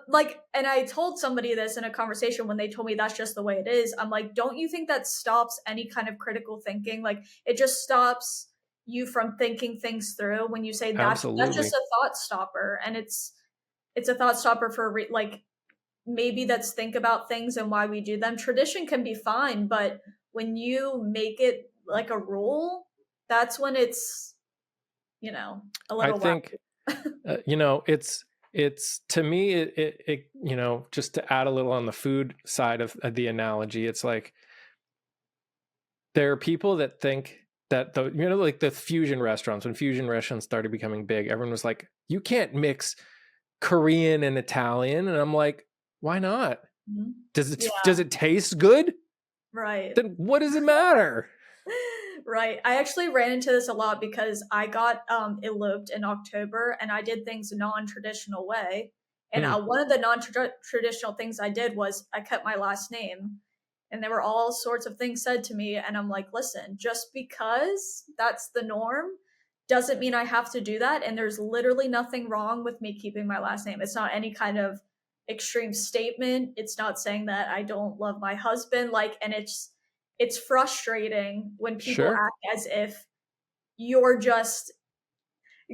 like, and I told somebody this in a conversation when they told me that's just the way it is. I'm like, don't you think that stops any kind of critical thinking? Like, it just stops you from thinking things through when you say that's Absolutely. just a thought stopper, and it's a thought stopper for like maybe that's think about things and why we do them. Tradition can be fine, but when you make it like a rule, that's when it's a I little think it's to me, it just to add a little on the food side of the analogy, it's like there are people that think that like the fusion restaurants, when fusion restaurants started becoming big, everyone was like, you can't mix Korean and Italian. And I'm like, why not? wacky. Does it taste good? Right. Then what does it matter? Right. I actually ran into this a lot because I got eloped in October and I did things a non-traditional way. And Hmm. one of the non-traditional things I did was I kept my last name. And there were all sorts of things said to me, and I'm like, listen, just because that's the norm doesn't mean I have to do that, and there's literally nothing wrong with me keeping my last name. It's not any kind of extreme statement. It's not saying that I don't love my husband, like, and it's frustrating when people Sure. act as if you're just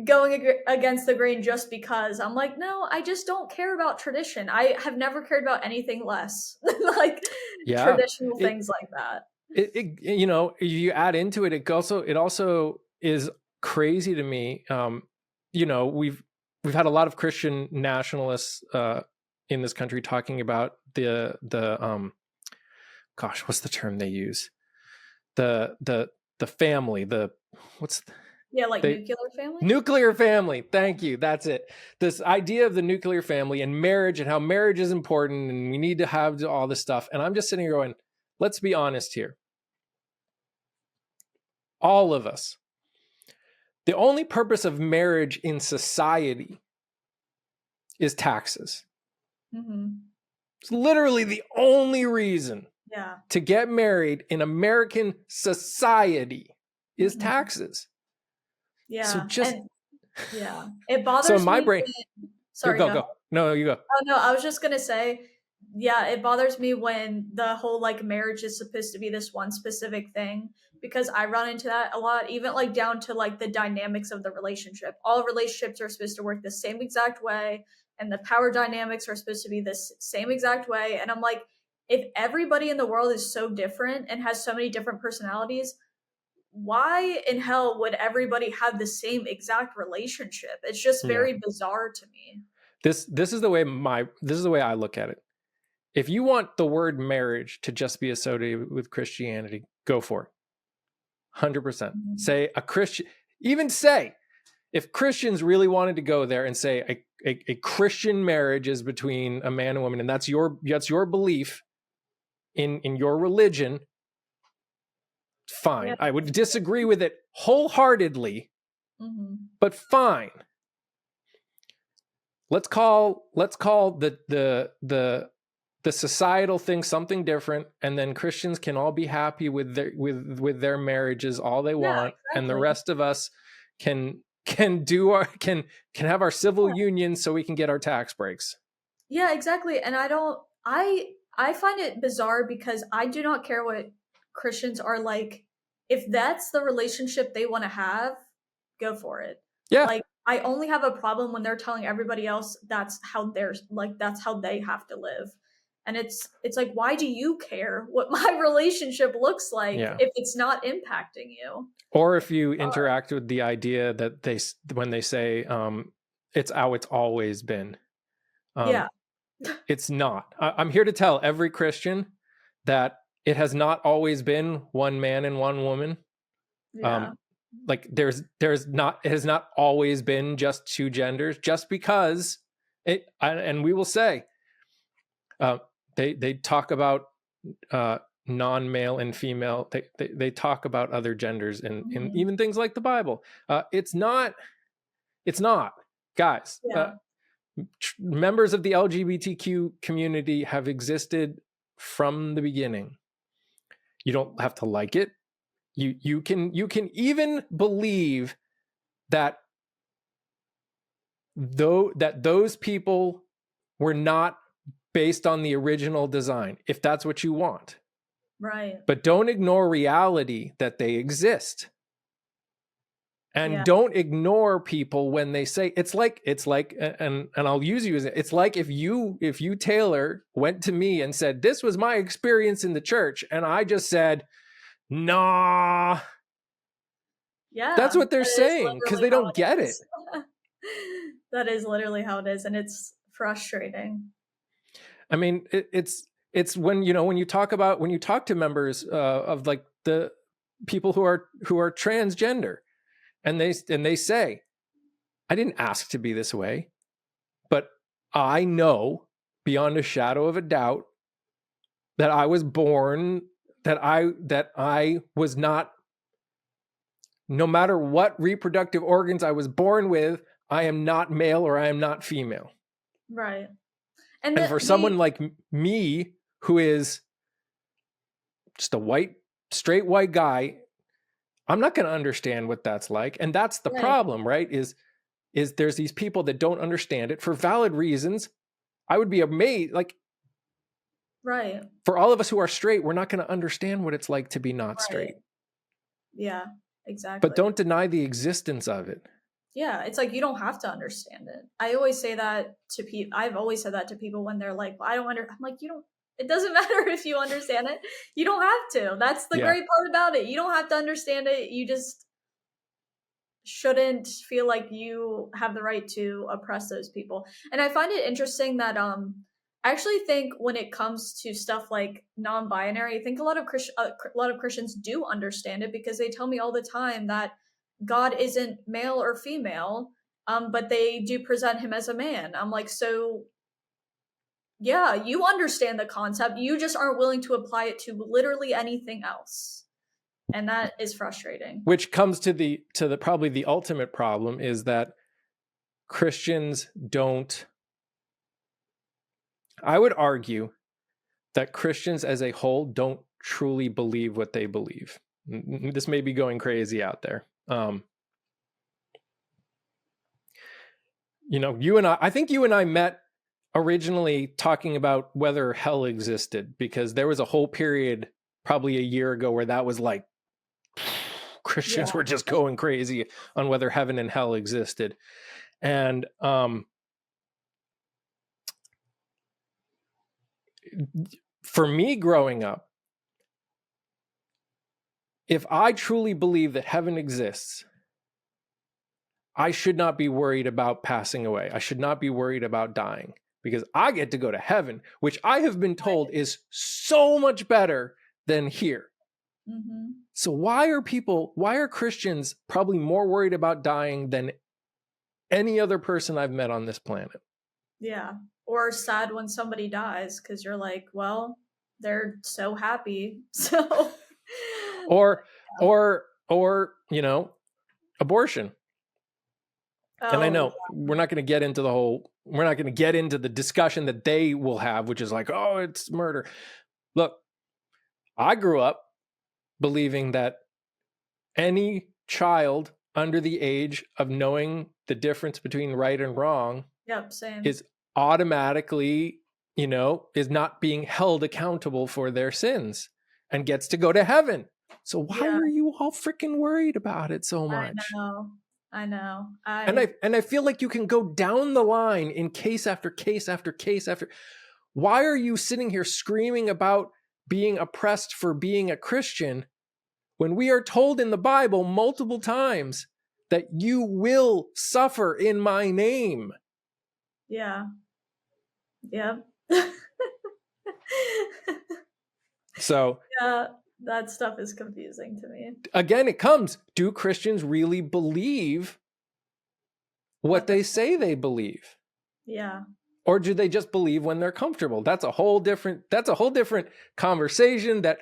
going against the grain just because. I'm like, no, I just don't care about tradition. I have never cared about anything less like Yeah. traditional It, things like that. you add into it, it also is crazy to me. We've had a lot of Christian nationalists in this country talking about the gosh, what's the term they use? The family, what's Yeah, like the nuclear family. nuclear family. Thank you. That's it. This idea of the nuclear family and marriage and how marriage is important and we need to have all this stuff. And I'm just sitting here going, let's be honest here. All of us. The only purpose of marriage in society is taxes. Mm-hmm. It's literally the only reason Yeah. to get married in American society is Mm-hmm. taxes. Yeah. So just And yeah, it so in bothers my me. brain, Sorry, go go ahead. go. No, you go. Oh no, I was just gonna say, yeah, it bothers me when the whole like marriage is supposed to be this one specific thing because I run into that a lot, even like down to like the dynamics of the relationship. All relationships are supposed to work the same exact way, and the power dynamics are supposed to be this same exact way. And I'm like, if everybody in the world is so different and has so many different personalities, why in hell would everybody have the same exact relationship? It's just Yeah. very bizarre to me. This is the way I look at it. If you want the word marriage to just be associated with Christianity, go for it. 100%. Mhm. Say a Christian, even say, if Christians really wanted to go there and say a Christian marriage is between a man and woman, and that's your belief in your religion, Yeah. fine. I would disagree with it wholeheartedly, Mhm. but fine. Let's call the societal thing something different, and then Christians can all be happy with their marriages all they Yeah, want, and the exactly. rest of us can do our can have our civil Yeah. union so we can get our tax breaks. Yeah, exactly. And I find it bizarre because I do not care what Christians are like. If that's the relationship they want to have, go for it. Yeah, Like I only have a problem when they're telling everybody else that's how they have to live. And it's like why do you care what my relationship looks like yeah. if it's not impacting you? Or if you interact with the idea that when they say it's how it's always been, Yeah. um, it's not. I'm here to tell every Christian that it has not always been one man and one woman. Yeah. Like there's not, it has not always been just two genders. Just because and we will say, they talk about non-male and female. They talk about other genders in Mhm. even things like the Bible. It's not. It's not, guys. Yeah. Members of the LGBTQ community have existed from the beginning. You don't have to like it. You can even believe that those people were not based on the original design, if that's what you want. Right. But don't ignore reality that they exist. And Yeah. don't ignore people when they say it's like and I'll use you as it's like if you Taylor went to me and said this was my experience in the church and I just said nah. That's Yeah, what they're that is saying because literally they how don't get it it. is. That is literally how it is, and it's frustrating. I mean, it's when when you talk to members of like the people who are transgender, and they say, I didn't ask to be this way, but I know beyond a shadow of a doubt that I was born that I was not, no matter what reproductive organs I was born with, I am not male or I am not female. Right. And And for someone like me who is just a straight white guy, I'm not going to understand what that's like. And that's the right, problem, right? Is there's these people that don't understand it for valid reasons. I would be amazed. Like, right, for all of us who are straight, we're not going to understand what it's like to be not right. straight. Yeah, But exactly. don't deny the existence of it. Yeah, it's like you don't have to understand it. I always say that to people. I've always said that to people when they're like, well, "I don't under." I'm like, "You don't. It doesn't matter if you understand it. You don't have to. That's the Yeah. great part about it. You don't have to understand it. You just shouldn't feel like you have the right to oppress those people." And I find it interesting that I actually think when it comes to stuff like non-binary, I think a lot of Christians do understand it because they tell me all the time that God isn't male or female, but they do present him as a man. I'm like, so yeah, you understand the concept, you just aren't willing to apply it to literally anything else, and that is frustrating. Which comes to the probably the ultimate problem is that Christians don't. I would argue that Christians as a whole don't truly believe what they believe. This may be going crazy out there. I think you and I met originally talking about whether hell existed, because there was a whole period probably a year ago where that was like Christians were just going crazy on whether heaven and hell existed. And for me growing up, if I truly believe that heaven exists, I should not be worried about passing away. I should not be worried about dying, because I get to go to heaven, which I have been told is so much better than here. Mm-hmm. So why are Christians probably more worried about dying than any other person I've met on this planet? Yeah. Or sad when somebody dies, because you're like, well, they're so happy. So or abortion. And I know we're not going to get into the discussion that they will have, which is like, oh, it's murder. Look, I grew up believing that any child under the age of knowing the difference between right and wrong is automatically, is not being held accountable for their sins and gets to go to heaven. So why are you all freaking worried about it so much? I know. And I feel like you can go down the line in case after case after case after. Why are you sitting here screaming about being oppressed for being a Christian when we are told in the Bible multiple times that you will suffer in my name? Yeah. Yeah. So yeah, that stuff is confusing to me. Again, do Christians really believe what they say they believe? Yeah. Or do they just believe when they're comfortable? That's a whole different conversation that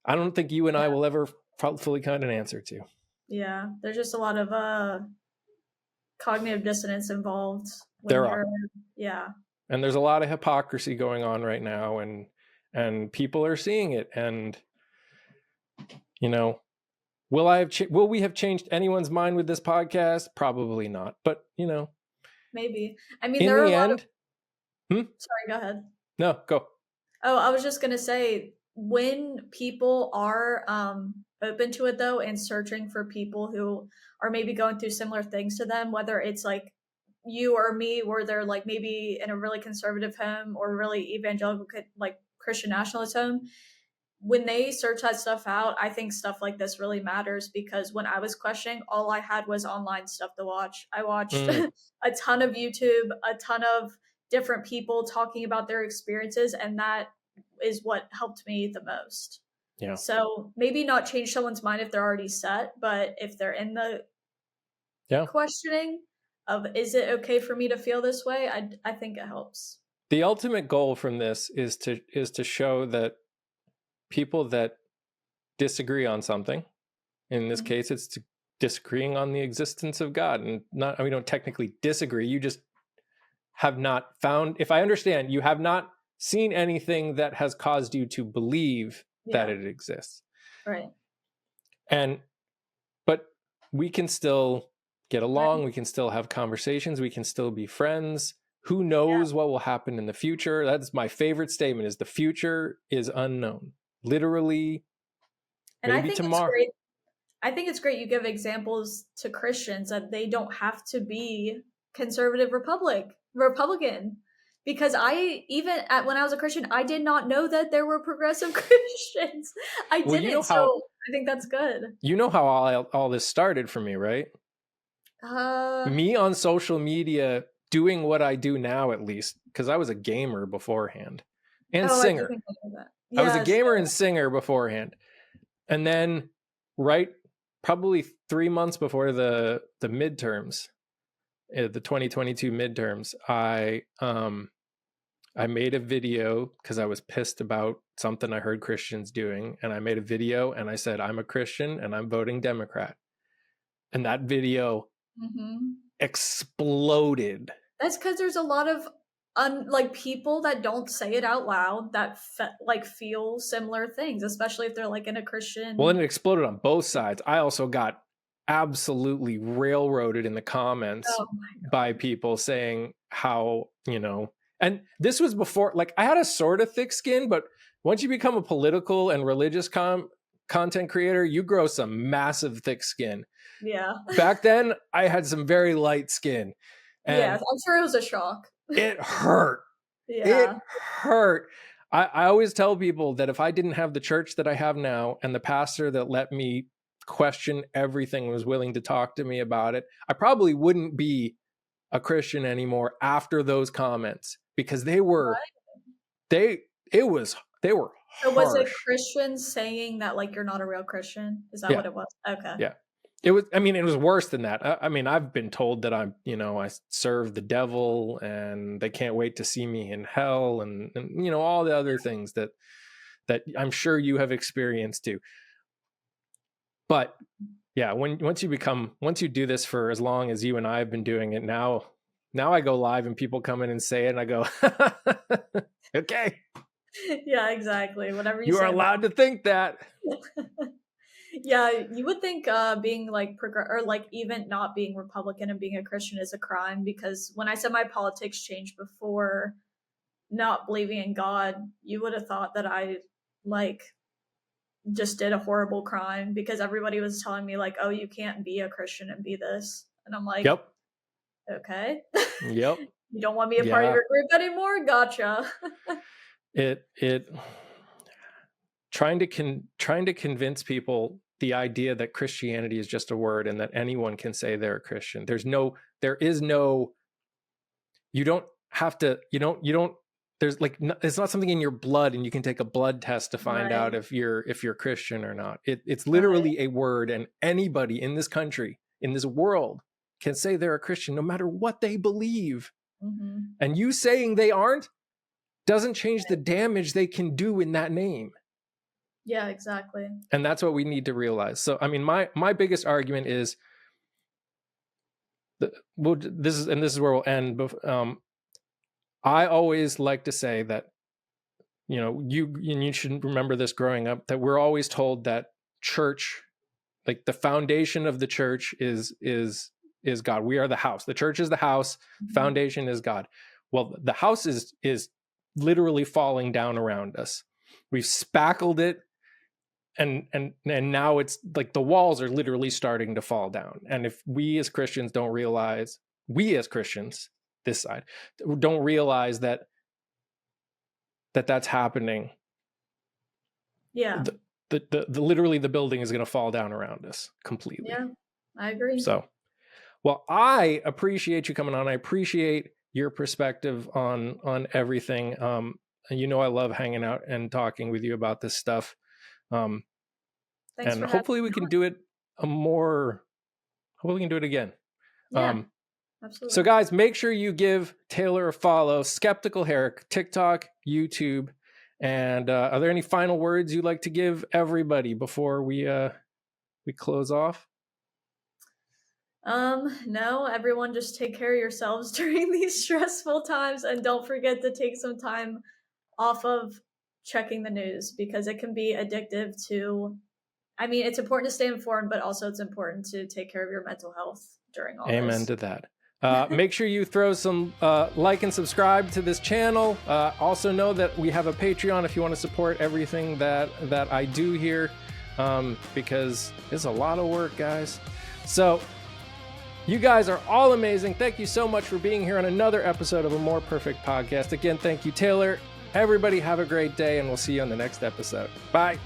I don't think you and I will ever fully kind of answer to. Yeah, there's just a lot of cognitive dissonance involved. There are. Yeah. And there's a lot of hypocrisy going on right now, and people are seeing it. And will we have changed anyone's mind with this podcast? Probably not. But maybe. I mean, there are a lot of. Sorry, go ahead. No, go. Oh, I was just gonna say, when people are open to it though, and searching for people who are maybe going through similar things to them, whether it's like you or me, where they're like maybe in a really conservative home or really evangelical, like Christian nationalist home, when they search that stuff out, I think stuff like this really matters, because when I was questioning, all I had was online stuff to watch. I watched a ton of YouTube, a ton of different people talking about their experiences, and that is what helped me the most. Yeah. So maybe not change someone's mind if they're already set, but if they're in the questioning of, is it okay for me to feel this way? I think it helps. The ultimate goal from this is to show that people that disagree on something, in this case, it's disagreeing on the existence of God, and we don't technically disagree. You just have not found, if I understand, you have not seen anything that has caused you to believe that it exists. Right. But we can still get along. Right. We can still have conversations. We can still be friends. Who knows what will happen in the future? That's my favorite statement, is the future is unknown. Literally, and maybe tomorrow. I think it's great you give examples to Christians that they don't have to be conservative Republican. Because when I was a Christian, I did not know that there were progressive Christians. I didn't, so I think that's good. You know how all this started for me, right? Me on social media doing what I do now, at least, because I was a gamer beforehand and Oh, I do singer. think I know that. I was a Yes. gamer and singer beforehand. And then probably 3 months before the midterms, the 2022 midterms, I made a video because I was pissed about something I heard Christians doing. And I made a video and I said, I'm a Christian and I'm voting Democrat. And that video exploded. That's because there's a lot of like people that don't say it out loud that like feel similar things, especially if they're like in a Christian. Well, and it exploded on both sides. I also got absolutely railroaded in the comments by people saying how, and this was before, like, I had a sort of thick skin, but once you become a political and religious content creator, you grow some massive thick skin. Yeah. Back then, I had some very light skin. And yeah, I'm sure it was a shock. It hurt. Yeah. It hurt. I always tell people that if I didn't have the church that I have now and the pastor that let me question everything and was willing to talk to me about it, I probably wouldn't be a Christian anymore after those comments, because they were harsh. So was it Christians saying that like you're not a real Christian? Is that what it was? Okay. Yeah. It was worse than that. I've been told that I serve the devil and they can't wait to see me in hell and all the other things that I'm sure you have experienced too. But yeah, once you do this for as long as you and I have been doing it, now I go live and people come in and say it and I go, okay. Yeah, exactly. Whatever you are allowed to think that. Yeah, you would think being like or like even not being Republican and being a Christian is a crime, because when I said my politics changed before not believing in God, you would have thought that I like just did a horrible crime, because everybody was telling me like, oh, you can't be a Christian and be this. And I'm like, yep. Okay. Yep. You don't want me a part of your group anymore? Gotcha. Trying to convince people the idea that Christianity is just a word and that anyone can say they're a Christian. You don't have to, it's not something in your blood and you can take a blood test to find out if you're Christian or not. It's literally a word, and anybody in this country, in this world, can say they're a Christian no matter what they believe. Mm-hmm. And you saying they aren't doesn't change the damage they can do in that name. Yeah, exactly. And that's what we need to realize. So, I mean, my biggest argument is, this is where we'll end. I always like to say that, you should remember this growing up, that we're always told that church, like the foundation of the church is God. We are the house. The church is the house. Mm-hmm. Foundation is God. Well, the house is literally falling down around us. We've spackled it, and now it's like the walls are literally starting to fall down. And if we as Christians don't realize, this side, don't realize that that's happening, yeah, the literally the building is going to fall down around us completely. Yeah, I agree. So, well, I appreciate you coming on. I appreciate your perspective on everything. And I love hanging out and talking with you about this stuff. And hopefully we can do it hopefully we can do it again. Yeah, absolutely. So guys, make sure you give Taylor a follow, Skeptical Heretic, TikTok, YouTube. And are there any final words you'd like to give everybody before we close off? No, everyone just take care of yourselves during these stressful times, and don't forget to take some time off of checking the news, because it can be addictive to, it's important to stay informed, but also it's important to take care of your mental health during all Amen this. to that. Make sure you throw some like and subscribe to this channel. Also know that we have a Patreon if you want to support everything that I do here, because it's a lot of work, guys. So you guys are all amazing. Thank you so much for being here on another episode of A More Perfect Podcast. Again, thank you, Taylor. Everybody have a great day, and we'll see you on the next episode. Bye.